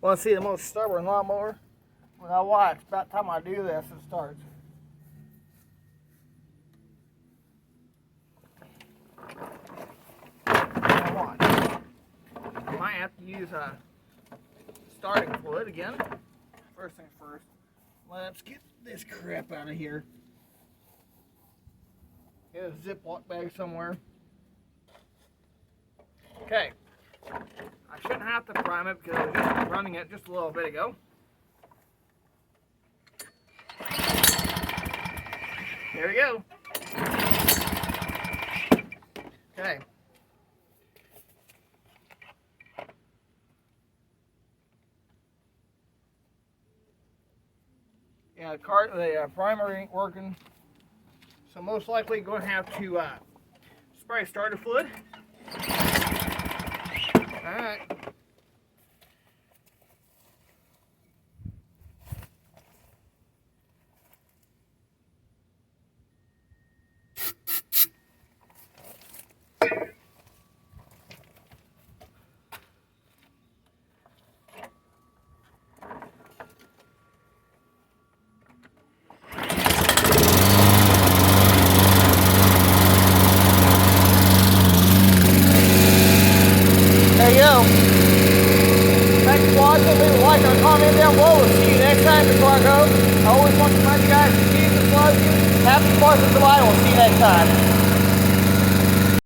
Want to see the most stubborn lawnmower? Well, now watch. About time I do this, it starts. Now watch. You might have to use a starting fluid again. First things first. Let's get this crap out of here. Get a Ziploc bag somewhere. Okay. I shouldn't have to prime it because I was just running it just a little bit ago. There we go. Okay. Yeah, the primer ain't working, so most likely going to have to spray starter fluid. All right. There you go. Thanks for watching. Leave a like and a comment down below. We'll see you next time. Before I go, I always want to remind you guys to keep the flow. Happy 4th of July. We'll see you next time.